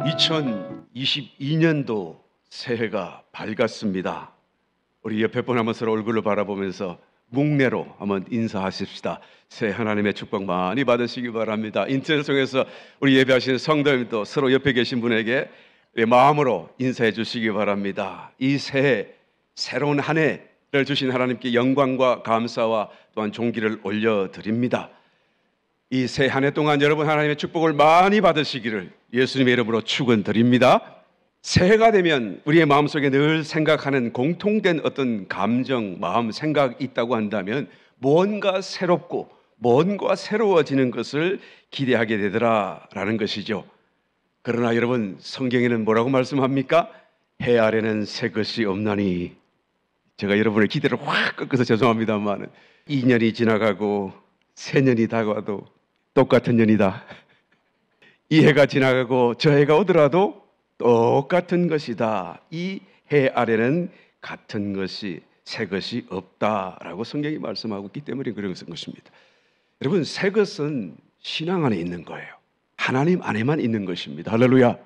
2022년도 새해가 밝았습니다. 우리 옆에 분 한번 서로 얼굴을 바라보면서 묵례로 한번 인사하십시다. 새해 하나님의 축복 많이 받으시기 바랍니다. 인터넷 통해서 우리 예배하시는 성도님도 서로 옆에 계신 분에게 마음으로 인사해 주시기 바랍니다. 이 새해 새로운 한 해를 주신 하나님께 영광과 감사와 또한 존귀를 올려드립니다. 이 새 한 해 동안 여러분 하나님의 축복을 많이 받으시기를 예수님의 이름으로 축원드립니다. 새해가 되면 우리의 마음속에 늘 생각하는 공통된 어떤 감정, 마음, 생각이 있다고 한다면 뭔가 새롭고 뭔가 새로워지는 것을 기대하게 되더라라는 것이죠. 그러나 여러분, 성경에는 뭐라고 말씀합니까? 해 아래는 새 것이 없나니. 제가 여러분의 기대를 확 꺾어서 죄송합니다만 2년이 지나가고 새년이 다가와도 똑같은 년이다. 이 해가 지나가고 저 해가 오더라도 똑같은 것이다. 이 해 아래는 같은 것이 새 것이 없다라고 성경이 말씀하고 있기 때문에 그런 것입니다. 여러분, 새 것은 신앙 안에 있는 거예요. 하나님 안에만 있는 것입니다. 할렐루야.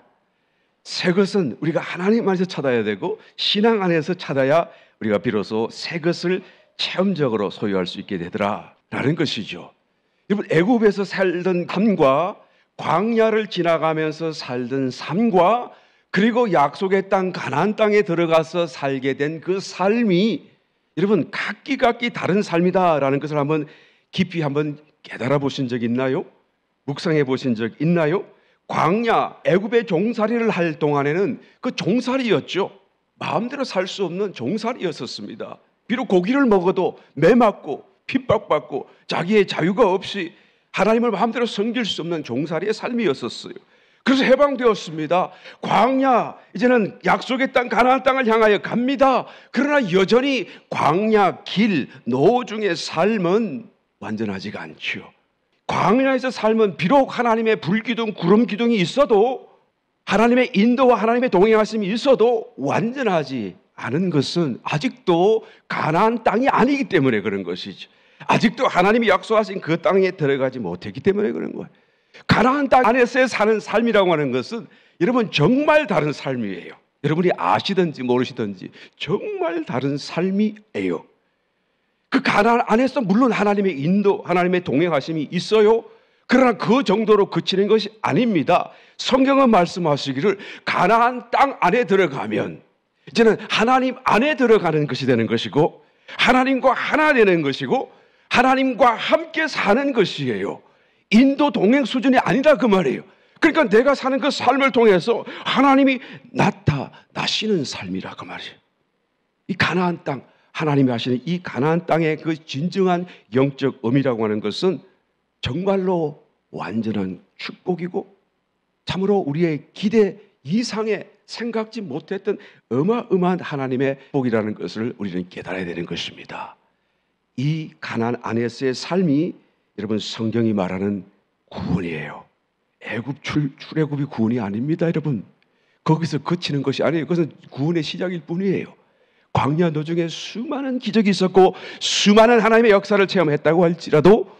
새 것은 우리가 하나님 안에서 찾아야 되고 신앙 안에서 찾아야 우리가 비로소 새 것을 체험적으로 소유할 수 있게 되더라라는 것이죠. 여러분, 애굽에서 살던 삶과 광야를 지나가면서 살던 삶과 그리고 약속의 땅 가나안 땅에 들어가서 살게 된 그 삶이 여러분 각기 다른 삶이다라는 것을 한번 깊이 한번 깨달아 보신 적 있나요? 묵상해 보신 적 있나요? 광야 애굽의 종살이를 할 동안에는 그 종살이였죠. 마음대로 살 수 없는 종살이였었습니다. 비록 고기를 먹어도 매 맞고 핍박받고 자기의 자유가 없이 하나님을 마음대로 섬길 수 없는 종살이의 삶이었었어요. 그래서 해방되었습니다. 광야, 이제는 약속의 땅 가나안 땅을 향하여 갑니다. 그러나 여전히 광야 길 노중의 삶은 완전하지가 않죠. 광야에서 삶은 비록 하나님의 불기둥 구름 기둥이 있어도 하나님의 인도와 하나님의 동행하심이 있어도 완전하지 않은 것은 아직도 가나안 땅이 아니기 때문에 그런 것이죠. 아직도 하나님이 약속하신 그 땅에 들어가지 못했기 때문에 그런 거예요. 가나안 땅 안에서 사는 삶이라고 하는 것은 여러분 정말 다른 삶이에요. 여러분이 아시든지 모르시든지 정말 다른 삶이에요. 그 가나안 안에서 물론 하나님의 인도, 하나님의 동행하심이 있어요. 그러나 그 정도로 그치는 것이 아닙니다. 성경은 말씀하시기를 가나안 땅 안에 들어가면 이제는 하나님 안에 들어가는 것이 되는 것이고 하나님과 하나 되는 것이고 하나님과 함께 사는 것이에요. 인도 동행 수준이 아니다 그 말이에요. 그러니까 내가 사는 그 삶을 통해서 하나님이 나타나시는 삶이라 그 말이에요. 이 가나안 땅, 하나님이 하시는 이 가나안 땅의 그 진정한 영적 의미라고 하는 것은 정말로 완전한 축복이고 참으로 우리의 기대 이상의 생각지 못했던 어마어마한 하나님의 복이라는 것을 우리는 깨달아야 되는 것입니다. 이 가나안 안에서의 삶이 여러분 성경이 말하는 구원이에요. 애굽 출애굽이 구원이 아닙니다. 여러분 거기서 그치는 것이 아니에요. 그것은 구원의 시작일 뿐이에요. 광야 노중에 수많은 기적이 있었고 수많은 하나님의 역사를 체험했다고 할지라도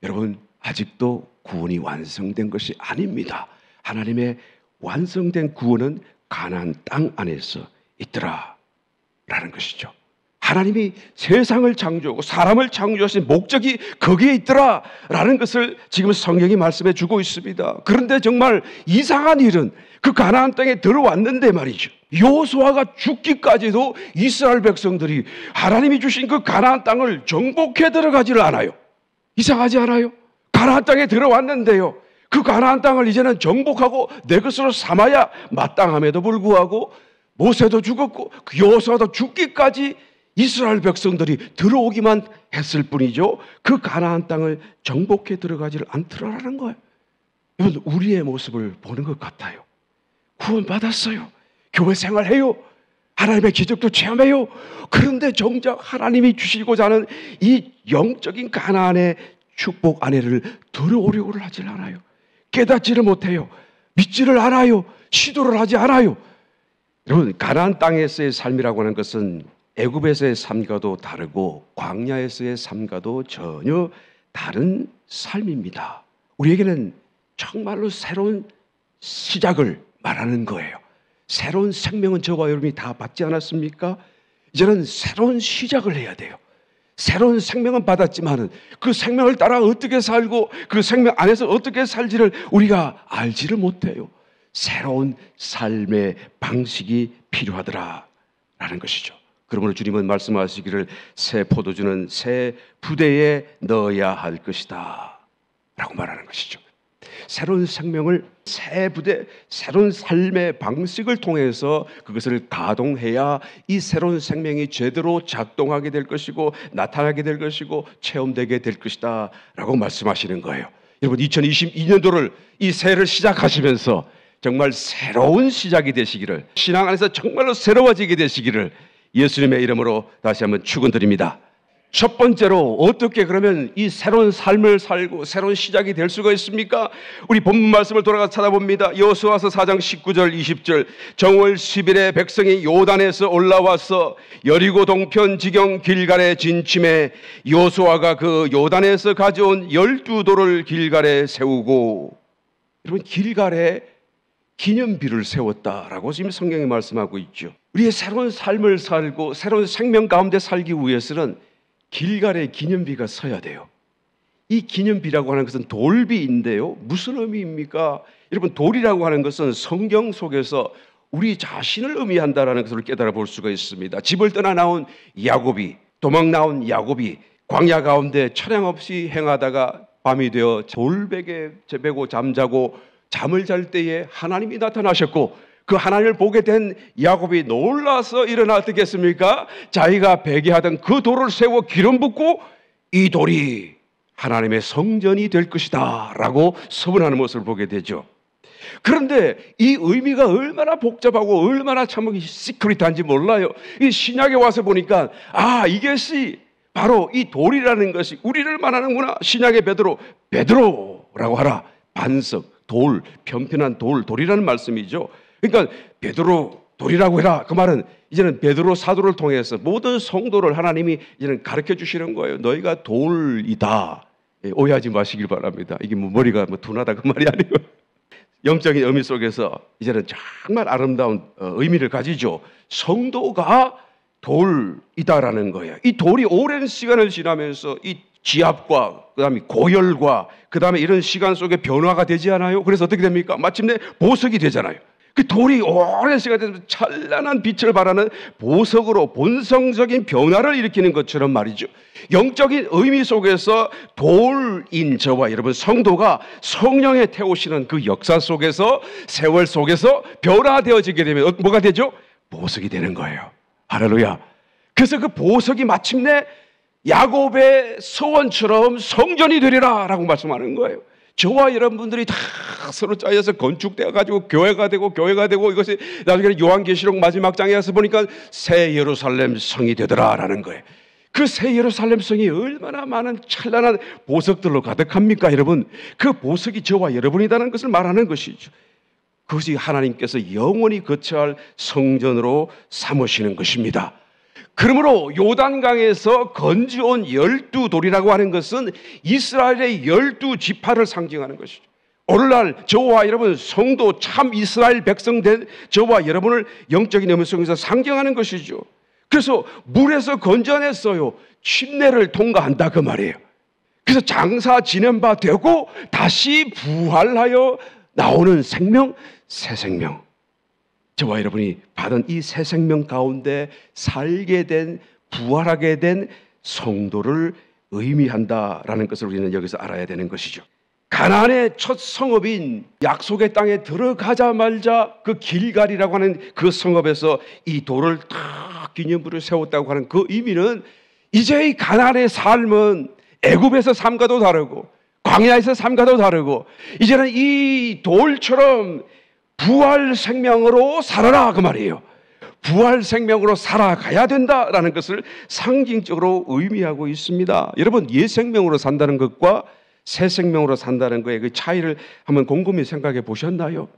여러분 아직도 구원이 완성된 것이 아닙니다. 하나님의 완성된 구원은 가나안 땅 안에서 있더라라는 것이죠. 하나님이 세상을 창조하고 사람을 창조하신 목적이 거기에 있더라라는 것을 지금 성경이 말씀해 주고 있습니다. 그런데 정말 이상한 일은 그 가나안 땅에 들어왔는데 말이죠. 여호수아가 죽기까지도 이스라엘 백성들이 하나님이 주신 그 가나안 땅을 정복해 들어가지를 않아요. 이상하지 않아요? 가나안 땅에 들어왔는데요. 그 가나안 땅을 이제는 정복하고 내 것으로 삼아야 마땅함에도 불구하고 모세도 죽었고 그 여호수아도 죽기까지 이스라엘 백성들이 들어오기만 했을 뿐이죠. 그 가나안 땅을 정복해 들어가지를 않더라라는 거예요. 여러분 우리의 모습을 보는 것 같아요. 구원받았어요. 교회 생활해요. 하나님의 기적도 체험해요. 그런데 정작 하나님이 주시고자 하는 이 영적인 가나안의 축복 안에를 들어오려고 하지 않아요. 깨닫지를 못해요. 믿지를 않아요. 시도를 하지 않아요. 여러분 가나안 땅에서의 삶이라고 하는 것은 애굽에서의 삶과도 다르고 광야에서의 삶과도 전혀 다른 삶입니다. 우리에게는 정말로 새로운 시작을 말하는 거예요. 새로운 생명은 저와 여러분이 다 받지 않았습니까? 이제는 새로운 시작을 해야 돼요. 새로운 생명은 받았지만은 그 생명을 따라 어떻게 살고 그 생명 안에서 어떻게 살지를 우리가 알지를 못해요. 새로운 삶의 방식이 필요하더라라는 것이죠. 그러므로 주님은 말씀하시기를 새 포도주는 새 부대에 넣어야 할 것이다 라고 말하는 것이죠. 새로운 생명을 새 부대, 새로운 삶의 방식을 통해서 그것을 가동해야 이 새로운 생명이 제대로 작동하게 될 것이고 나타나게 될 것이고 체험되게 될 것이다 라고 말씀하시는 거예요. 여러분 2022년도를 이 새해를 시작하시면서 정말 새로운 시작이 되시기를, 신앙 안에서 정말로 새로워지게 되시기를 예수님의 이름으로 다시 한번 축원드립니다. 첫 번째로 어떻게 그러면 이 새로운 삶을 살고 새로운 시작이 될 수가 있습니까? 우리 본문 말씀을 돌아가 찾아봅니다. 여호수아서 4장 19절 20절 정월 10일에 백성이 요단에서 올라와서 여리고 동편 지경 길갈에 진침해 여호수아가 그 요단에서 가져온 12돌을 길갈에 세우고, 여러분 길갈에 기념비를 세웠다라고 지금 성경이 말씀하고 있죠. 우리의 새로운 삶을 살고 새로운 생명 가운데 살기 위해서는 길갈에 기념비가 서야 돼요. 이 기념비라고 하는 것은 돌비인데요. 무슨 의미입니까? 여러분 돌이라고 하는 것은 성경 속에서 우리 자신을 의미한다라는 것을 깨달아 볼 수가 있습니다. 집을 떠나 나온 야곱이, 도망 나온 야곱이 광야 가운데 차량 없이 행하다가 밤이 되어 돌베개 베고 잠자고 잠을 잘 때에 하나님이 나타나셨고 그 하나님을 보게 된 야곱이 놀라서 일어나 어떻게 했습니까? 자기가 베개하던 그 돌을 세워 기름 붓고 이 돌이 하나님의 성전이 될 것이다 라고 서문하는 모습을 보게 되죠. 그런데 이 의미가 얼마나 복잡하고 얼마나 참 시크릿한지 몰라요. 이 신약에 와서 보니까 이것이 바로 이 돌이라는 것이 우리를 말하는구나. 신약의 베드로라고 하라. 반석, 돌, 편편한 돌이라는 말씀이죠. 그러니까 베드로 돌이라고 해라. 그 말은 이제는 베드로 사도를 통해서 모든 성도를 하나님이 이제는 가르쳐 주시는 거예요. 너희가 돌이다. 오해하지 마시길 바랍니다. 이게 머리가 둔하다 그 말이 아니고 영적인 의미 속에서 이제는 정말 아름다운 의미를 가지죠. 성도가 돌이다라는 거예요. 이 돌이 오랜 시간을 지나면서 이 지압과 그다음에 고열과 그다음에 이런 시간 속에 변화가 되지 않아요? 그래서 어떻게 됩니까? 마침내 보석이 되잖아요. 그 돌이 오랜 시간 되면서 찬란한 빛을 발하는 보석으로 본성적인 변화를 일으키는 것처럼 말이죠. 영적인 의미 속에서 돌인 저와 여러분 성도가 성령에 태우시는 그 역사 속에서 세월 속에서 변화되어지게 되면 뭐가 되죠? 보석이 되는 거예요. 할렐루야. 그래서 그 보석이 마침내 야곱의 소원처럼 성전이 되리라 라고 말씀하는 거예요. 저와 여러분들이 다 서로 짜여서 건축되어 가지고 교회가 되고 이것이 나중에 요한계시록 마지막 장에 와서 보니까 새 예루살렘 성이 되더라라는 거예요. 그 새 예루살렘 성이 얼마나 많은 찬란한 보석들로 가득합니까 여러분? 그 보석이 저와 여러분이라는 것을 말하는 것이죠. 그것이 하나님께서 영원히 거처할 성전으로 삼으시는 것입니다. 그러므로 요단강에서 건져온 12돌이라고 하는 것은 이스라엘의 12지파를 상징하는 것이죠. 오늘날 저와 여러분 성도 참 이스라엘 백성 된 저와 여러분을 영적인 의미 속에서 상징하는 것이죠. 그래서 물에서 건져냈어요. 침례를 통과한다 그 말이에요. 그래서 장사 지낸 바 되고 다시 부활하여 나오는 생명, 새 생명. 저와 여러분이 받은 이 새 생명 가운데 살게 된, 부활하게 된 성도를 의미한다라는 것을 우리는 여기서 알아야 되는 것이죠. 가나안의 첫 성읍인 약속의 땅에 들어가자마자 그 길갈이라고 하는 그 성읍에서 이 돌을 딱 기념부를 세웠다고 하는 그 의미는 이제 이 가나안의 삶은 애굽에서 삶과도 다르고 광야에서 삶과도 다르고 이제는 이 돌처럼 부활 생명으로 살아라 그 말이에요. 부활 생명으로 살아가야 된다라는 것을 상징적으로 의미하고 있습니다. 여러분 옛 생명으로 산다는 것과 새 생명으로 산다는 것의 그 차이를 한번 곰곰이 생각해 보셨나요?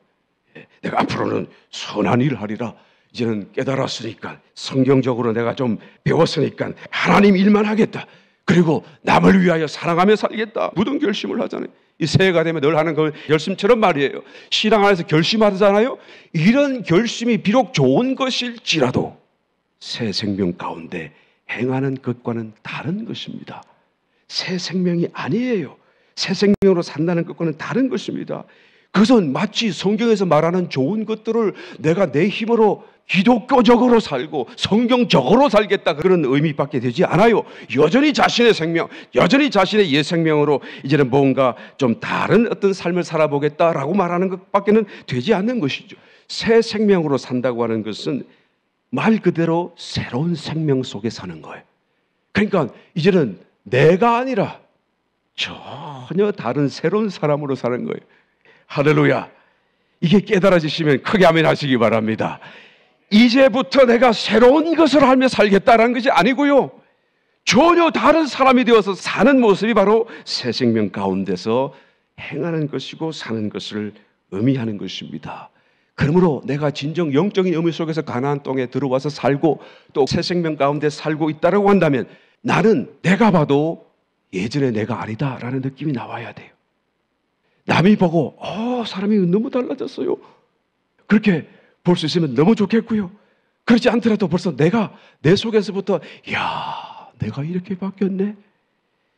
내가 앞으로는 선한 일을 하리라. 이제는 깨달았으니까 성경적으로 내가 좀 배웠으니까 하나님 일만 하겠다. 그리고 남을 위하여 사랑하며 살겠다. 무슨 결심을 하잖아요. 이 새해가 되면 늘 하는 그 결심처럼 말이에요. 신앙 안에서 결심하잖아요. 이런 결심이 비록 좋은 것일지라도 새 생명 가운데 행하는 것과는 다른 것입니다. 새 생명이 아니에요. 새 생명으로 산다는 것과는 다른 것입니다. 그것은 마치 성경에서 말하는 좋은 것들을 내가 내 힘으로 기독교적으로 살고 성경적으로 살겠다 그런 의미밖에 되지 않아요. 여전히 자신의 생명, 여전히 자신의 옛 생명으로 이제는 뭔가 좀 다른 어떤 삶을 살아보겠다라고 말하는 것밖에는 되지 않는 것이죠. 새 생명으로 산다고 하는 것은 말 그대로 새로운 생명 속에 사는 거예요. 그러니까 이제는 내가 아니라 전혀 다른 새로운 사람으로 사는 거예요. 할렐루야. 이게 깨달아지시면 크게 아멘 하시기 바랍니다. 이제부터 내가 새로운 것을 하며 살겠다라는 것이 아니고요, 전혀 다른 사람이 되어서 사는 모습이 바로 새 생명 가운데서 행하는 것이고 사는 것을 의미하는 것입니다. 그러므로 내가 진정 영적인 의미 속에서 가나안 땅에 들어와서 살고 또 새 생명 가운데 살고 있다고 한다면 나는 내가 봐도 예전의 내가 아니다라는 느낌이 나와야 돼요. 남이 보고 사람이 너무 달라졌어요, 그렇게 볼 수 있으면 너무 좋겠고요. 그렇지 않더라도 벌써 내가 내 속에서부터 내가 이렇게 바뀌었네,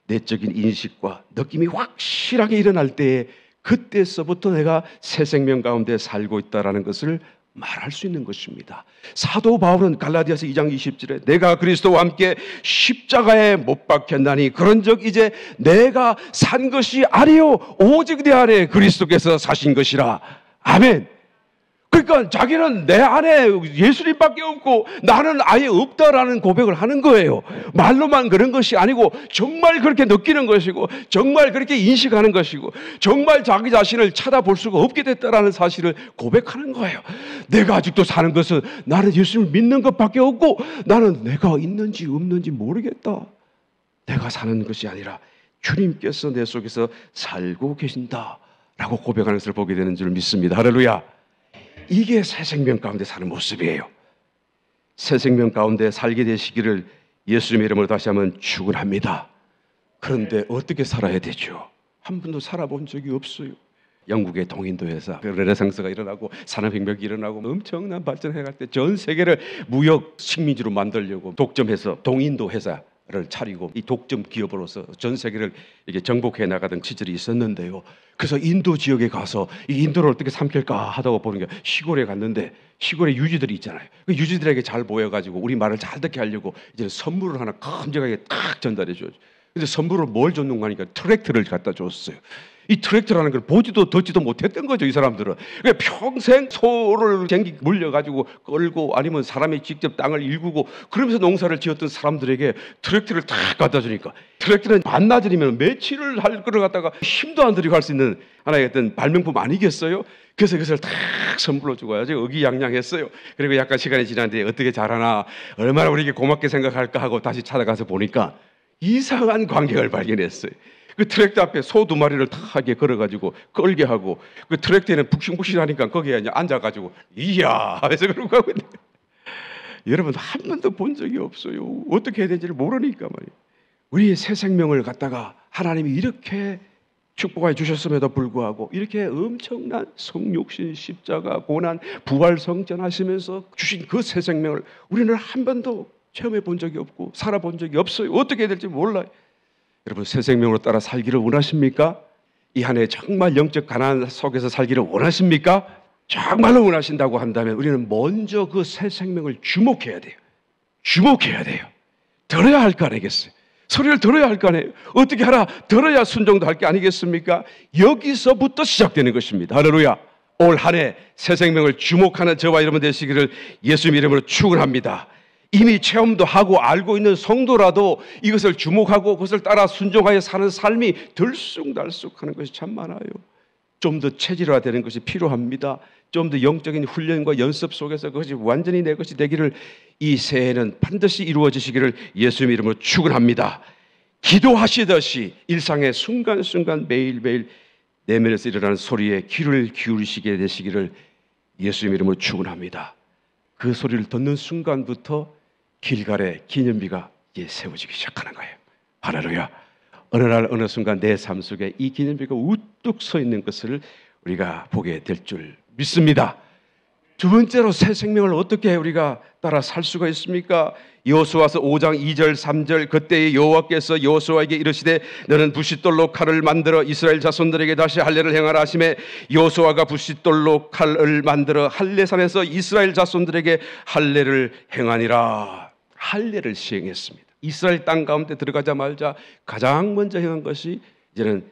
내적인 인식과 느낌이 확실하게 일어날 때에 그때서부터 내가 새 생명 가운데 살고 있다는 것을 말할 수 있는 것입니다. 사도 바울은 갈라디아서 2장 20절에 내가 그리스도와 함께 십자가에 못 박혔나니 그런즉 이제 내가 산 것이 아니요 오직 내 안에 그리스도께서 사신 것이라. 아멘. 그러니까 자기는 내 안에 예수님밖에 없고 나는 아예 없다라는 고백을 하는 거예요. 말로만 그런 것이 아니고 정말 그렇게 느끼는 것이고 정말 그렇게 인식하는 것이고 정말 자기 자신을 찾아볼 수가 없게 됐다라는 사실을 고백하는 거예요. 내가 아직도 사는 것은 나는 예수님을 믿는 것밖에 없고 나는 내가 있는지 없는지 모르겠다. 내가 사는 것이 아니라 주님께서 내 속에서 살고 계신다라고 고백하는 것을 보게 되는 줄 믿습니다. 할렐루야. 이게 새 생명 가운데 사는 모습이에요. 새 생명 가운데 살게 되시기를 예수님의 이름으로 다시 한번 축원합니다. 그런데 어떻게 살아야 되죠? 한 번도 살아본 적이 없어요. 영국의 동인도 회사, 르네상스가 일어나고 산업혁명이 일어나고 엄청난 발전해갈 때 전 세계를 무역 식민지로 만들려고 독점해서 동인도 회사를 차리고 이 독점 기업으로서 전 세계를 이렇게 정복해 나가던 시절이 있었는데요. 그래서 인도 지역에 가서 이 인도를 어떻게 삼킬까 하다가 보는 게 시골에 갔는데 시골에 유지들이 있잖아요. 그 유지들에게 잘 보여가지고 우리 말을 잘 듣게 하려고 이제 선물을 하나 큼직하게 딱 전달해 줘요. 근데 선물을 뭘 줬는가 하니까 트랙터를 갖다 줬어요. 이 트랙터라는 걸 보지도 듣지도 못했던 거죠, 이 사람들은. 그러니까 평생 소를 쟁기 물려가지고 끌고 아니면 사람이 직접 땅을 일구고 그러면서 농사를 지었던 사람들에게 트랙터를 딱 갖다 주니까 트랙터는 반나절이면 며칠을 할 거를 갖다가 힘도 안 들이고 할 수 있는 하나의 어떤 발명품 아니겠어요? 그래서 그것을 딱 선물로 주고 아주 의기양양했어요. 그리고 약간 시간이 지났는데 어떻게 잘하나, 얼마나 우리에게 고맙게 생각할까 하고 다시 찾아가서 보니까 이상한 광경을 발견했어요. 그 트랙터 앞에 소 2마리를 탁하게 걸어가지고 끌게 하고 그 트랙터에는 푹신푹신하니까 거기에 이제 앉아가지고 이야 하면서 그러고 하고 있는 거예요. 여러분 한 번도 본 적이 없어요. 어떻게 해야 되는지를 모르니까 말이에요. 우리의 새 생명을 갖다가 하나님이 이렇게 축복해 주셨음에도 불구하고 이렇게 엄청난 성육신, 십자가, 고난, 부활 성전하시면서 주신 그 새 생명을 우리는 한 번도 체험해 본 적이 없고 살아본 적이 없어요. 어떻게 해야 될지 몰라요. 여러분 새 생명으로 따라 살기를 원하십니까? 이 한 해 정말 영적 가난 속에서 살기를 원하십니까? 정말로 원하신다고 한다면 우리는 먼저 그 새 생명을 주목해야 돼요. 주목해야 돼요. 들어야 할 거 아니겠어요? 소리를 들어야 할 거 아니에요? 어떻게 하라? 들어야 순종도 할 게 아니겠습니까? 여기서부터 시작되는 것입니다. 할렐루야. 올 한 해 새 생명을 주목하는 저와 여러분 되시기를 예수님 이름으로 축원합니다. 이미 체험도 하고 알고 있는 성도라도 이것을 주목하고 그것을 따라 순종하여 사는 삶이 들쑥날쑥하는 것이 참 많아요. 좀 더 체질화되는 것이 필요합니다. 좀 더 영적인 훈련과 연습 속에서 그것이 완전히 내 것이 되기를 이 새해는 반드시 이루어지시기를 예수님 이름으로 축원합니다. 기도하시듯이 일상의 순간순간 매일매일 내면에서 일어나는 소리에 귀를 기울이시게 되시기를 예수님 이름으로 축원합니다. 그 소리를 듣는 순간부터 길갈의 기념비가 이제 세워지기 시작하는 거예요. 할렐루야. 어느 날 어느 순간 내 삶 속에 이 기념비가 우뚝 서 있는 것을 우리가 보게 될 줄 믿습니다. 두 번째로 새 생명을 어떻게 우리가 따라 살 수가 있습니까? 여호수아서 5장 2절 3절 그때의 여호와께서 여호수아에게 이르시되 너는 부싯돌로 칼을 만들어 이스라엘 자손들에게 다시 할례를 행하라 하시매 여호수아가 부싯돌로 칼을 만들어 할례산에서 이스라엘 자손들에게 할례를 행하니라. 할례를 시행했습니다. 이스라엘 땅 가운데 들어가자마자 가장 먼저 행한 것이 이제는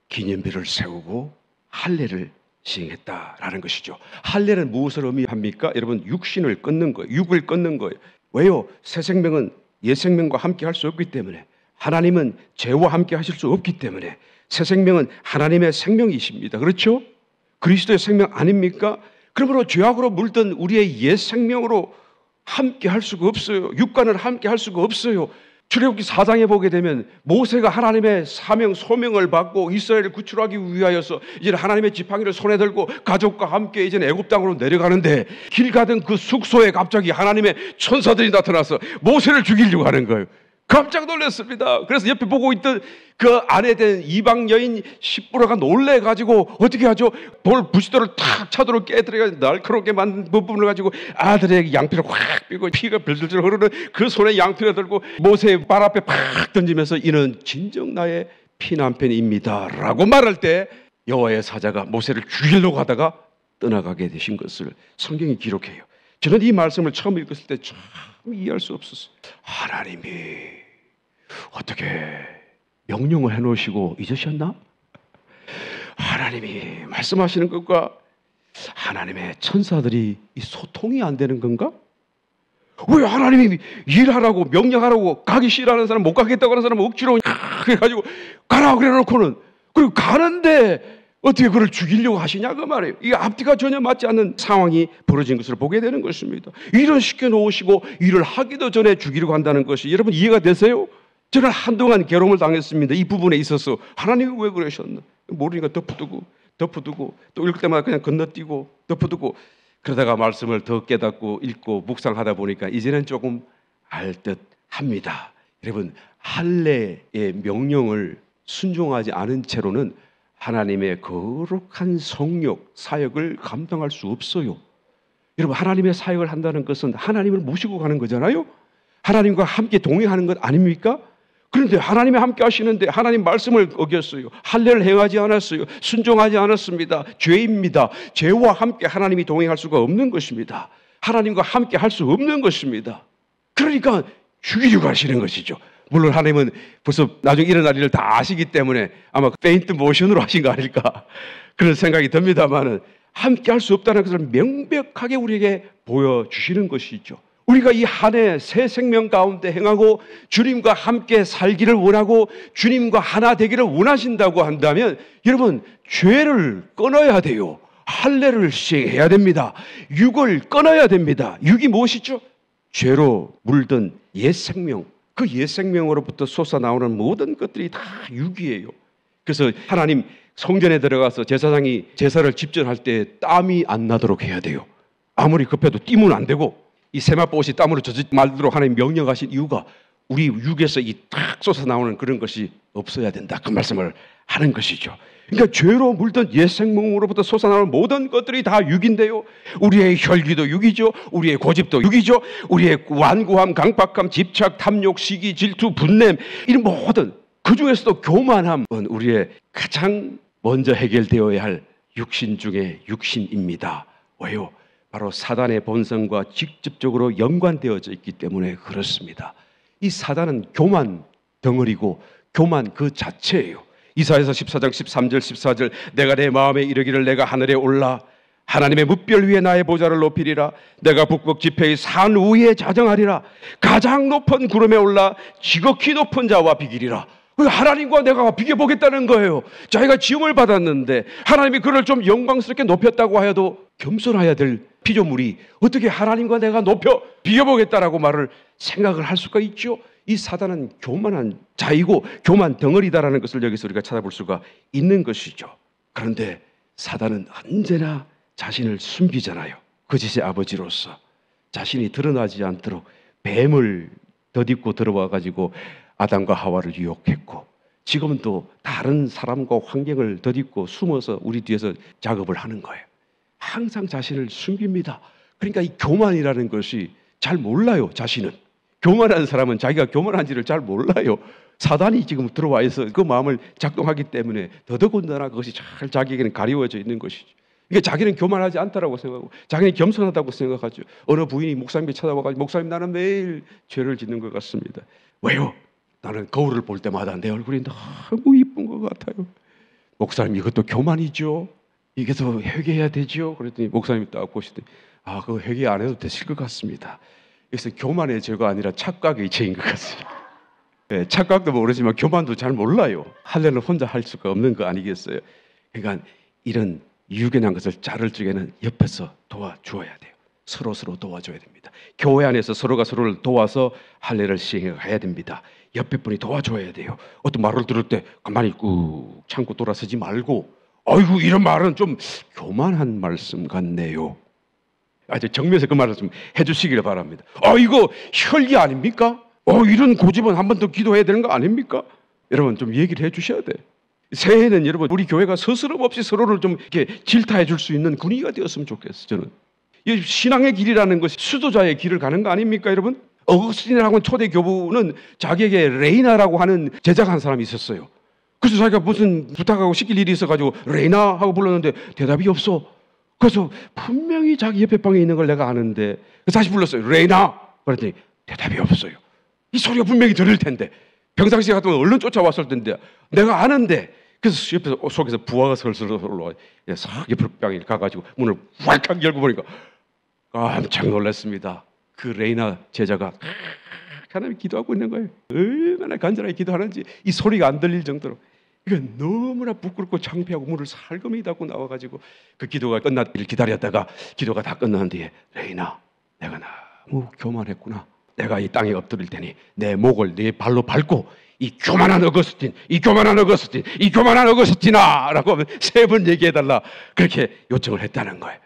기념비를 세우고 할례를 시행했다라는 것이죠. 할례는 무엇을 의미합니까? 여러분, 육신을 끊는 거예요. 육을 끊는 거예요. 왜요? 새 생명은 옛 생명과 함께 할 수 없기 때문에, 하나님은 죄와 함께 하실 수 없기 때문에, 새 생명은 하나님의 생명이십니다. 그렇죠? 그리스도의 생명 아닙니까? 그러므로 죄악으로 물든 우리의 옛 생명으로 함께 할 수가 없어요. 육과는 함께 할 수가 없어요. 출애굽기 4장에 보게 되면 모세가 하나님의 사명 소명을 받고 이스라엘을 구출하기 위하여서 이제 하나님의 지팡이를 손에 들고 가족과 함께 이제 애굽 땅으로 내려가는데 길 가던 그 숙소에 갑자기 하나님의 천사들이 나타나서 모세를 죽이려고 하는 거예요. 깜짝 놀랐습니다. 그래서 옆에 보고 있던 그 아내 된 이방 여인 십부라가 놀래가지고 어떻게 하죠? 부싯돌을 탁 차도로 깨뜨려 날카롭게 만든 부분을 가지고 아들에게 양피를 확 빼고 피가 별들들 흐르는 그 손에 양피를 들고 모세의 발 앞에 팍 던지면서 이는 진정 나의 피난편입니다 라고 말할 때 여호와의 사자가 모세를 죽이려고 하다가 떠나가게 되신 것을 성경이 기록해요. 저는 이 말씀을 처음 읽었을 때 참 이해할 수 없었어요. 하나님이 어떻게 명령을 해놓으시고 잊으셨나? 하나님이 말씀하시는 것과 하나님의 천사들이 이 소통이 안 되는 건가? 왜 하나님이 일하라고 명령하라고 가기 싫어하는 사람 못 가겠다고 하는 사람 억지로 그래가지고 가라 그래 놓고는 그리고 가는데 어떻게 그를 죽이려고 하시냐 그 말이에요. 이게 앞뒤가 전혀 맞지 않는 상황이 벌어진 것을 보게 되는 것입니다. 일을 시켜놓으시고 일을 하기도 전에 죽이려고 한다는 것이 여러분 이해가 되세요? 저는 한동안 괴로움을 당했습니다. 이 부분에 있어서 하나님이 왜 그러셨나? 모르니까 덮어두고 또 읽을 때마다 그냥 건너뛰고 덮어두고 그러다가 말씀을 더 깨닫고 읽고 묵상하다 보니까 이제는 조금 알 듯 합니다. 여러분, 할례의 명령을 순종하지 않은 채로는 하나님의 거룩한 성욕, 사역을 감당할 수 없어요. 여러분, 하나님의 사역을 한다는 것은 하나님을 모시고 가는 거잖아요. 하나님과 함께 동행하는 것 아닙니까? 그런데 하나님이 함께 하시는데 하나님 말씀을 어겼어요. 할례를 행하지 않았어요. 순종하지 않았습니다. 죄입니다. 죄와 함께 하나님이 동행할 수가 없는 것입니다. 하나님과 함께 할 수 없는 것입니다. 그러니까 죽이려고 하시는 것이죠. 물론 하나님은 벌써 나중에 일어날 일을 다 아시기 때문에 아마 페인트 모션으로 하신 거 아닐까 그런 생각이 듭니다만은 함께 할 수 없다는 것을 명백하게 우리에게 보여주시는 것이죠. 우리가 이 한 해 새 생명 가운데 행하고 주님과 함께 살기를 원하고 주님과 하나 되기를 원하신다고 한다면 여러분 죄를 끊어야 돼요. 할례를 시행해야 됩니다. 육을 끊어야 됩니다. 육이 무엇이죠? 죄로 물든 옛 생명, 그 옛 생명으로부터 솟아나오는 모든 것들이 다 육이에요. 그래서 하나님 성전에 들어가서 제사장이 제사를 집전할 때 땀이 안 나도록 해야 돼요. 아무리 급해도 뛰면 안 되고 이 세마포옷이 땀으로 젖지 말도록 하나님 명령하신 이유가 우리 육에서 이 탁 솟아나오는 그런 것이 없어야 된다. 그 말씀을 하는 것이죠. 그러니까 죄로 물든 옛 생명으로부터 솟아나오는 모든 것들이 다 육인데요. 우리의 혈기도 육이죠. 우리의 고집도 육이죠. 우리의 완고함, 강박함, 집착, 탐욕, 시기, 질투, 분냄 이런 모든 그 중에서도 교만함은 우리의 가장 먼저 해결되어야 할 육신 중에 육신입니다. 왜요? 바로 사단의 본성과 직접적으로 연관되어져 있기 때문에 그렇습니다. 이 사단은 교만 덩어리고 교만 그 자체예요. 이사야서 14장 13절 14절 내가 내 마음에 이르기를 내가 하늘에 올라 하나님의 뭇별 위에 나의 보좌를 높이리라. 내가 북극 지폐의 산 위에 자정하리라. 가장 높은 구름에 올라 지극히 높은 자와 비기리라. 하나님과 내가 비교보겠다는 거예요. 자기가 지음을 받았는데 하나님이 그를 좀 영광스럽게 높였다고 하여도 겸손해야 될 피조물이 어떻게 하나님과 내가 높여 비교보겠다라고 말을 생각을 할 수가 있죠. 이 사단은 교만한 자이고 교만 덩어리다라는 것을 여기서 우리가 찾아볼 수가 있는 것이죠. 그런데 사단은 언제나 자신을 숨기잖아요. 거짓의 아버지로서 자신이 드러나지 않도록 뱀을 덧입고 들어와 가지고 아담과 하와를 유혹했고 지금은 또 다른 사람과 환경을 덧입고 숨어서 우리 뒤에서 작업을 하는 거예요. 항상 자신을 숨깁니다. 그러니까 이 교만이라는 것이 잘 몰라요, 자신은. 교만한 사람은 자기가 교만한지를 잘 몰라요. 사단이 지금 들어와 있어 그 마음을 작동하기 때문에 더더군다나 그것이 잘 자기에게는 가리워져 있는 것이죠. 그러니까 자기는 교만하지 않다라고 생각하고 자기는 겸손하다고 생각하죠. 어느 부인이 목사님이 찾아와가지고 목사님 나는 매일 죄를 짓는 것 같습니다. 왜요? 나는 거울을 볼 때마다 내 얼굴이 너무 이쁜 것 같아요. 목사님 이것도 교만이죠. 이게 더 회개해야 되죠. 그랬더니 목사님이 딱 보시더니 그거 회개 안 해도 되실 것 같습니다. 그래서 교만의 죄가 아니라 착각의 죄인 것 같습니다. 네, 착각도 모르지만 교만도 잘 몰라요. 할례는 혼자 할 수가 없는 거 아니겠어요? 그러니까 이런 유견한 것을 자를 적에는 옆에서 도와주어야 돼요. 서로 도와줘야 됩니다. 교회 안에서 서로가 서로를 도와서 할례를 시행해 가야 됩니다. 옆에 분이 도와줘야 돼요. 어떤 말을 들을 때 가만히 꾹 참고 돌아서지 말고 아이고 이런 말은 좀 교만한 말씀 같네요. 아주 정면에서 그 말을 좀 해주시기를 바랍니다. 이거 혈기 아닙니까? 이런 고집은 한 번 더 기도해야 되는 거 아닙니까? 여러분 좀 얘기를 해주셔야 돼. 새해는 여러분 우리 교회가 스스럼 없이 서로를 좀 이렇게 질타해 줄 수 있는 분위기가 되었으면 좋겠어요. 저는 이 신앙의 길이라는 것이 수도자의 길을 가는 거 아닙니까, 여러분? 어거스틴이라고 초대 교부는 자기에게 레이나라고 하는 제자가 한 사람이 있었어요. 그래서 자기가 무슨 부탁하고 시킬 일이 있어가지고 레이나 하고 불렀는데 대답이 없어. 그래서 분명히 자기 옆에 방에 있는 걸 내가 아는데 다시 불렀어요. 레이나! 그랬더니 대답이 없어요. 이 소리가 분명히 들릴 텐데 평상시에 같으면 얼른 쫓아왔을 텐데 내가 아는데 그래서 옆에서 속에서 부하가 설설 올라와 싹 옆으로 방에 가가지고 문을 활칵 열고 보니까 깜짝 놀랐습니다. 그 레이나 제자가 하나님 기도하고 있는 거예요. 얼마나 간절하게 기도하는지 이 소리가 안 들릴 정도로 이건 너무나 부끄럽고 창피하고 문을 살금이 닫고 나와가지고 그 기도가 끝나기를 기다렸다가 기도가 다 끝난 뒤에 레이나 내가 너무 교만했구나. 내가 이 땅에 엎드릴 테니 내 목을 네 발로 밟고 이 교만한 어거스틴, 이 교만한 어거스틴, 이 교만한 어거스틴아 라고 3번 얘기해달라 그렇게 요청을 했다는 거예요.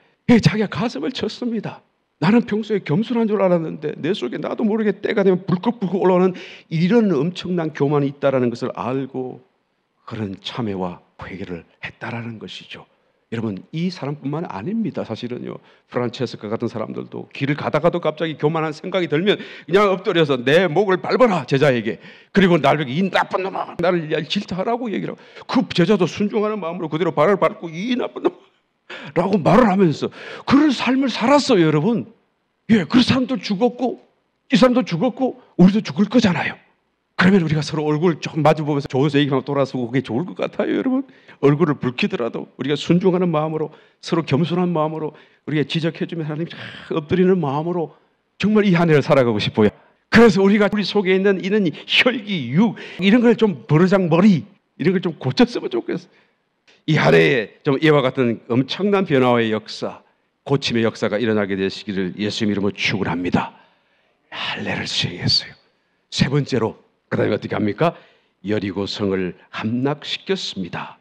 자기가 가슴을 쳤습니다. 나는 평소에 겸손한 줄 알았는데 내 속에 나도 모르게 때가 되면 불긋불긋 올라오는 이런 엄청난 교만이 있다는 것을 알고 그런 참회와 회개를 했다라는 것이죠. 여러분 이 사람뿐만 아닙니다. 사실은요. 프란체스카 같은 사람들도 길을 가다가도 갑자기 교만한 생각이 들면 그냥 엎드려서 내 목을 밟아라 제자에게. 그리고 나를 이 나쁜 놈아 나를 질타하라고 얘기를 하고 그 제자도 순종하는 마음으로 그대로 발을 밟고 이 나쁜 놈아 라고 말을 하면서 그런 삶을 살았어요. 여러분. 그 사람도 죽었고 이 사람도 죽었고 우리도 죽을 거잖아요. 그러면 우리가 서로 얼굴 좀 마주보면서 좋은 얘기하면 돌아서고 그게 좋을 것 같아요. 여러분 얼굴을 붉히더라도 우리가 순종하는 마음으로 서로 겸손한 마음으로 우리가 지적해주면 하나님 엎드리는 마음으로 정말 이 한 해를 살아가고 싶어요. 그래서 우리가 우리 속에 있는 이런 혈기, 육 이런 걸 좀 버르장머리 이런 걸 좀 고쳤으면 좋겠어요. 이 한 해에 좀 이와 같은 엄청난 변화의 역사 고침의 역사가 일어나게 되시기를 예수님 이름으로 축원합니다. 할례를 시행했어요. 3번째로 그 다음에 어떻게 합니까? 여리고성을 함락시켰습니다.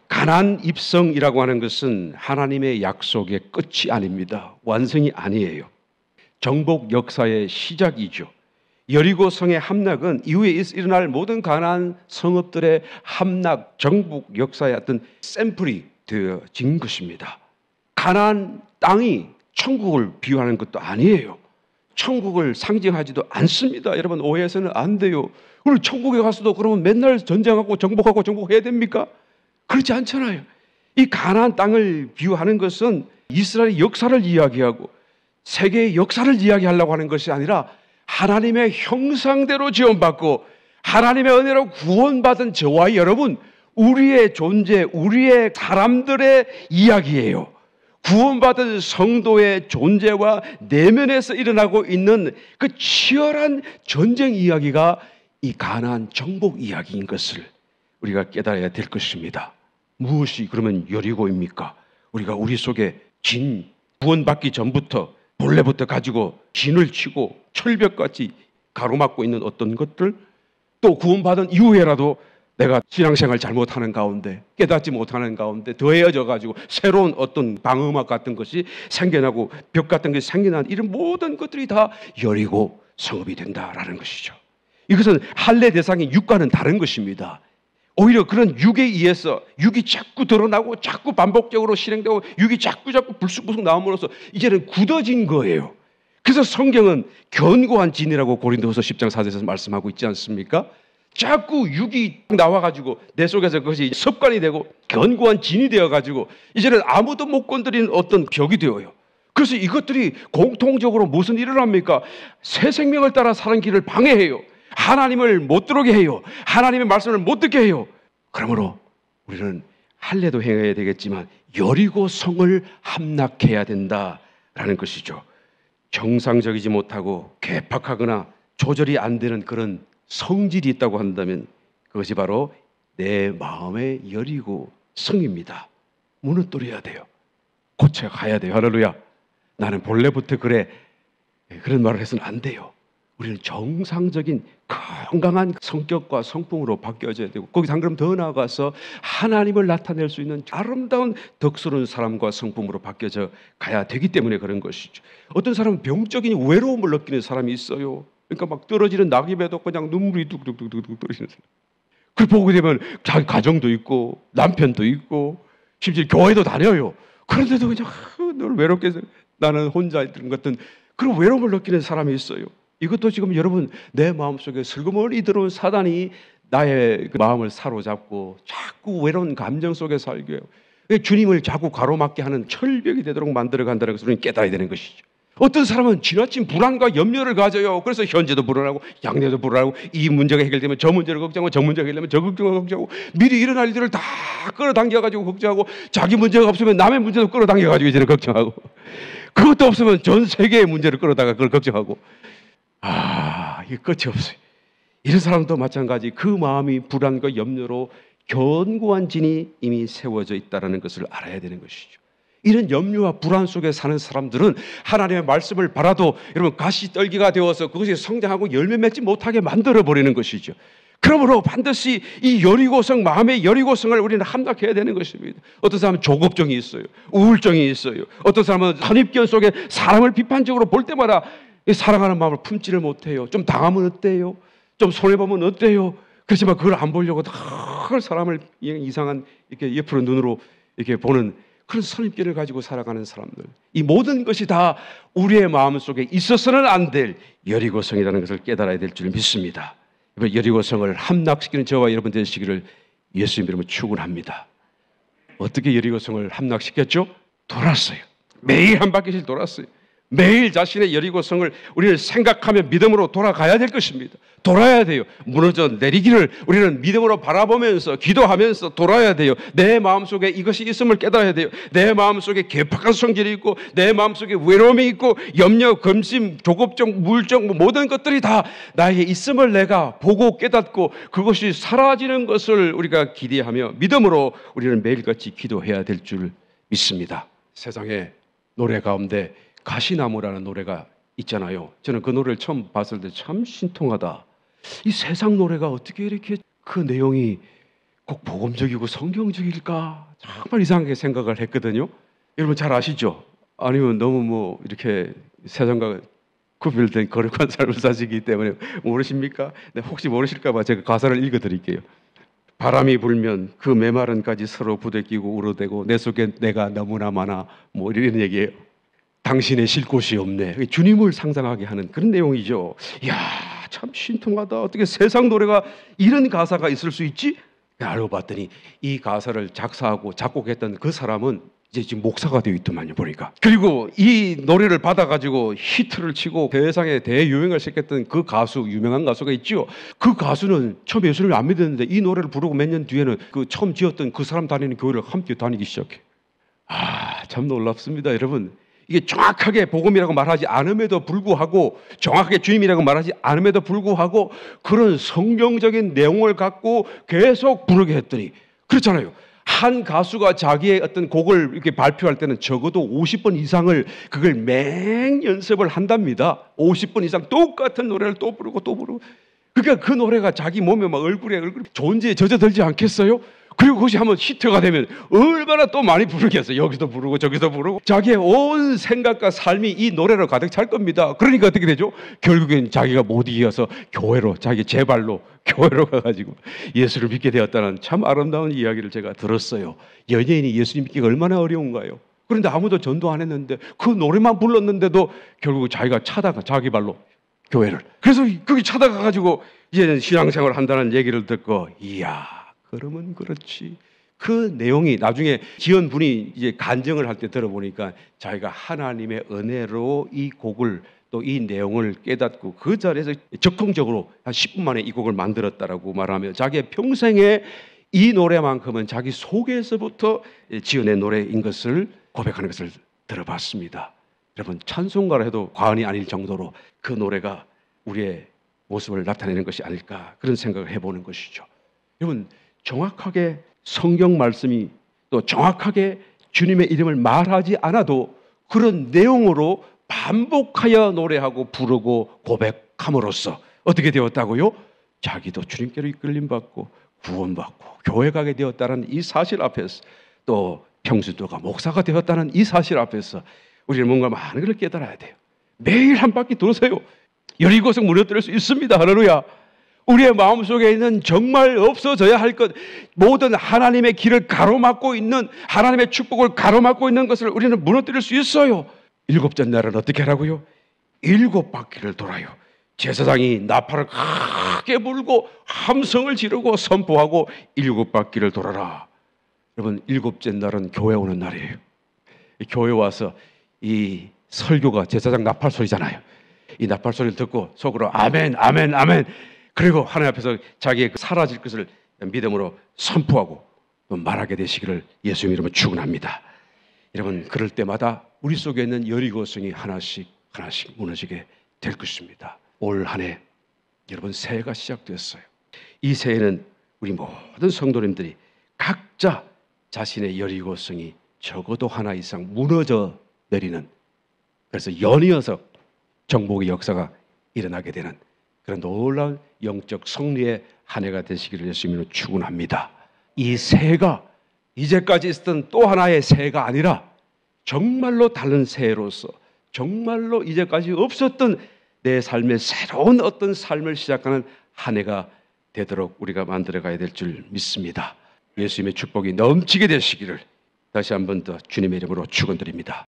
가나안 입성이라고 하는 것은 하나님의 약속의 끝이 아닙니다. 완성이 아니에요. 정복 역사의 시작이죠. 여리고성의 함락은 이후에 일어날 모든 가나안 성읍들의 함락, 정복 역사의 어떤 샘플이 되어진 것입니다. 가나안 땅이 천국을 비유하는 것도 아니에요. 천국을 상징하지도 않습니다. 여러분 오해해서는 안 돼요. 그리고 천국에 가서도 그러면 맨날 전쟁하고 정복하고 정복해야 됩니까? 그렇지 않잖아요. 이 가나안 땅을 비유하는 것은 이스라엘의 역사를 이야기하고 세계의 역사를 이야기하려고 하는 것이 아니라 하나님의 형상대로 지원받고 하나님의 은혜로 구원받은 저와 여러분 우리의 존재, 우리의 사람들의 이야기예요. 구원받은 성도의 존재와 내면에서 일어나고 있는 그 치열한 전쟁 이야기가 이 가나안 정복 이야기인 것을 우리가 깨달아야 될 것입니다. 무엇이 그러면 여리고입니까? 우리가 우리 속에 진 구원받기 전부터 본래부터 가지고 진을 치고 철벽같이 가로막고 있는 어떤 것들 또 구원받은 이후에라도 내가 신앙생활 잘못하는 가운데 깨닫지 못하는 가운데 더해져 가지고 새로운 어떤 방어막 같은 것이 생겨나고 벽 같은 것이 생겨난 이런 모든 것들이 다 여리고 성읍이 된다라는 것이죠. 이것은 할례 대상의 육과는 다른 것입니다. 오히려 그런 육에 의해서 육이 자꾸 드러나고 자꾸 반복적으로 실행되고 육이 자꾸 불쑥불쑥 나옴으로써 이제는 굳어진 거예요. 그래서 성경은 견고한 진이라고 고린도후서 10장 4절에서 말씀하고 있지 않습니까? 자꾸 육이 나와가지고 내 속에서 그것이 습관이 되고 견고한 진이 되어가지고 이제는 아무도 못 건드리는 어떤 벽이 되어요. 그래서 이것들이 공통적으로 무슨 일을 합니까? 새 생명을 따라 사는 길을 방해해요. 하나님을 못 들어오게 해요. 하나님의 말씀을 못 듣게 해요. 그러므로 우리는 할례도 행해야 되겠지만 여리고 성을 함락해야 된다라는 것이죠. 정상적이지 못하고 괴팍하거나 조절이 안 되는 그런 성질이 있다고 한다면 그것이 바로 내 마음의 여리고 성입니다. 무너뜨려야 돼요. 고쳐가야 돼요. 할렐루야. 나는 본래부터 그래. 그런 말을 해서는 안 돼요. 우리는 정상적인 건강한 성격과 성품으로 바뀌어져야 되고 거기서 한 걸음 더 나아가서 하나님을 나타낼 수 있는 아름다운 덕스러운 사람과 성품으로 바뀌어져 가야 되기 때문에 그런 것이죠. 어떤 사람은 병적인 외로움을 느끼는 사람이 있어요. 그러니까 막 떨어지는 낙엽에도 그냥 눈물이 뚝뚝뚝뚝 떨어지는 사람. 그걸 보게 되면 자기 가정도 있고 남편도 있고 심지어 교회도 다녀요. 그런데도 그냥 늘 외롭게 나는 혼자 있는 것 같은 그런 외로움을 느끼는 사람이 있어요. 이것도 지금 여러분 내 마음속에 슬그머니 들어온 사단이 나의 그 마음을 사로잡고 자꾸 외로운 감정 속에 살게 해요. 주님을 자꾸 가로막게 하는 철벽이 되도록 만들어간다는 것을 우리는 깨달아야 되는 것이죠. 어떤 사람은 지나친 불안과 염려를 가져요. 그래서 현재도 불안하고 양내도 불안하고 이 문제가 해결되면 저 문제를 걱정하고 저 문제가 해결되면 저 걱정을 걱정하고 미리 일어날 일들을 다 끌어당겨가지고 걱정하고 자기 문제가 없으면 남의 문제도 끌어당겨가지고 이제는 걱정하고 그것도 없으면 전 세계의 문제를 끌어다가 그걸 걱정하고 이게 끝이 없어요. 이런 사람도 마찬가지 그 마음이 불안과 염려로 견고한 진이 이미 세워져 있다는 것을 알아야 되는 것이죠. 이런 염려와 불안 속에 사는 사람들은 하나님의 말씀을 바라도 여러분 가시떨기가 되어서 그것이 성장하고 열매 맺지 못하게 만들어버리는 것이죠. 그러므로 반드시 이 여리고성, 마음의 여리고성을 우리는 함락해야 되는 것입니다. 어떤 사람은 조급증이 있어요. 우울증이 있어요. 어떤 사람은 선입견 속에 사람을 비판적으로 볼 때마다 사랑하는 마음을 품지를 못해요. 좀 당하면 어때요? 좀 손해보면 어때요? 그렇지만 그걸 안 보려고 늘 사람을 이상한 이렇게 옆으로 눈으로 이렇게 보는 그런 선입견을 가지고 살아가는 사람들. 이 모든 것이 다 우리의 마음 속에 있어서는 안 될 여리고성이라는 것을 깨달아야 될 줄 믿습니다. 여리고성을 함락시키는 저와 여러분 되시기를 예수님 이름으로 축원합니다. 어떻게 여리고성을 함락시켰죠? 돌았어요. 매일 한 바퀴씩 돌았어요. 매일 자신의 여리고성을 우리는 생각하며 믿음으로 돌아가야 될 것입니다. 돌아야 돼요. 무너져 내리기를 우리는 믿음으로 바라보면서 기도하면서 돌아야 돼요. 내 마음속에 이것이 있음을 깨달아야 돼요. 내 마음속에 괴팍한 성질이 있고 내 마음속에 외로움이 있고 염려, 검심, 조급증, 우울증 모든 것들이 다 나에게 있음을 내가 보고 깨닫고 그것이 사라지는 것을 우리가 기대하며 믿음으로 우리는 매일같이 기도해야 될 줄 믿습니다. 세상에 노래 가운데 가시나무라는 노래가 있잖아요. 저는 그 노래를 처음 봤을 때 참 신통하다. 이 세상 노래가 어떻게 이렇게 그 내용이 꼭 복음적이고 성경적일까? 정말 이상하게 생각을 했거든요. 여러분 잘 아시죠? 아니면 너무 이렇게 세상과 구별된 거룩한 삶을 사시기 때문에 모르십니까? 네, 혹시 모르실까 봐 제가 가사를 읽어드릴게요. 바람이 불면 그 메마른까지 서로 부대끼고 울어대고 내 속에 내가 너무나 많아 이런 얘기예요. 당신의 쉴 곳이 없네. 주님을 상상하게 하는 그런 내용이죠. 이야, 참 신통하다. 어떻게 세상 노래가 이런 가사가 있을 수 있지? 알고 봤더니 이 가사를 작사하고 작곡했던 그 사람은 이제 지금 목사가 되어 있더만요, 보니까. 그리고 이 노래를 받아가지고 히트를 치고 세상에 대유행을 시켰던 그 가수, 유명한 가수가 있죠. 그 가수는 처음 예수님을 안 믿었는데 이 노래를 부르고 몇 년 뒤에는 그 처음 지었던 그 사람 다니는 교회를 함께 다니기 시작해. 참 놀랍습니다, 여러분. 이게 정확하게 복음이라고 말하지 않음에도 불구하고 정확하게 주님이라고 말하지 않음에도 불구하고 그런 성경적인 내용을 갖고 계속 부르게 했더니 그렇잖아요. 한 가수가 자기의 어떤 곡을 이렇게 발표할 때는 적어도 50번 이상을 그걸 맹 연습을 한답니다. 50번 이상 똑같은 노래를 또 부르고 또 부르고. 그러니까 그 노래가 자기 몸에 막 얼굴에 존재에 젖어들지 않겠어요? 그리고 그것이 한번 히트가 되면 얼마나 또 많이 부르겠어요. 여기도 부르고 저기도 부르고 자기의 온 생각과 삶이 이 노래로 가득 찰 겁니다. 그러니까 어떻게 되죠? 결국엔 자기가 못 이겨서 교회로, 자기 제 발로 교회로 가가지고 예수를 믿게 되었다는 참 아름다운 이야기를 제가 들었어요. 연예인이 예수님 믿기가 얼마나 어려운가요? 그런데 아무도 전도 안 했는데 그 노래만 불렀는데도 결국 자기가 차다가 자기 발로 교회를, 그래서 거기 찾아가가지고 이제는 신앙생활을 한다는 얘기를 듣고, 이야, 그러면 그렇지. 그 내용이 나중에 지연분이 이제 간증을 할 때 들어보니까 자기가 하나님의 은혜로 이 곡을, 또 이 내용을 깨닫고 그 자리에서 적극적으로 한 10분 만에 이 곡을 만들었다라고 말하며, 자기의 평생에 이 노래만큼은 자기 속에서부터 지어낸 노래인 것을 고백하는 것을 들어봤습니다. 여러분, 찬송가라 해도 과언이 아닐 정도로 그 노래가 우리의 모습을 나타내는 것이 아닐까, 그런 생각을 해보는 것이죠. 여러분, 정확하게 성경 말씀이, 또 정확하게 주님의 이름을 말하지 않아도 그런 내용으로 반복하여 노래하고 부르고 고백함으로써 어떻게 되었다고요? 자기도 주님께로 이끌림받고 구원받고 교회 가게 되었다는 이 사실 앞에서, 또 평신도가 목사가 되었다는 이 사실 앞에서 우리는 뭔가 많은 걸 깨달아야 돼요. 매일 한 바퀴 돌으세요. 여리고성 무너뜨릴 수 있습니다. 할렐루야. 우리의 마음속에 있는 정말 없어져야 할 것, 모든 하나님의 길을 가로막고 있는, 하나님의 축복을 가로막고 있는 것을 우리는 무너뜨릴 수 있어요. 일곱째 날은 어떻게 하라고요? 7바퀴를 돌아요. 제사장이 나팔을 크게 불고 함성을 지르고 선포하고 7바퀴를 돌아라. 여러분, 7째 날은 교회 오는 날이에요. 교회 와서 이 설교가 제사장 나팔 소리잖아요. 이 나팔 소리를 듣고 속으로 아멘, 아멘, 아멘. 그리고 하나님 앞에서 자기의 사라질 것을 믿음으로 선포하고 또 말하게 되시기를 예수님 이름으로 축원합니다. 여러분, 그럴 때마다 우리 속에 있는 여리고성이 하나씩 하나씩 무너지게 될 것입니다. 올 한 해 여러분, 새해가 시작됐어요. 이 새해는 우리 모든 성도님들이 각자 자신의 여리고성이 적어도 하나 이상 무너져 내리는, 그래서 연이어서 정복의 역사가 일어나게 되는 그런 놀라운 영적 승리의 한 해가 되시기를 예수님으로 축원합니다. 이 새해가 이제까지 있었던 또 하나의 새해가 아니라 정말로 다른 새해로서, 정말로 이제까지 없었던 내 삶의 새로운 어떤 삶을 시작하는 한 해가 되도록 우리가 만들어가야 될 줄 믿습니다. 예수님의 축복이 넘치게 되시기를 다시 한 번 더 주님의 이름으로 축원드립니다.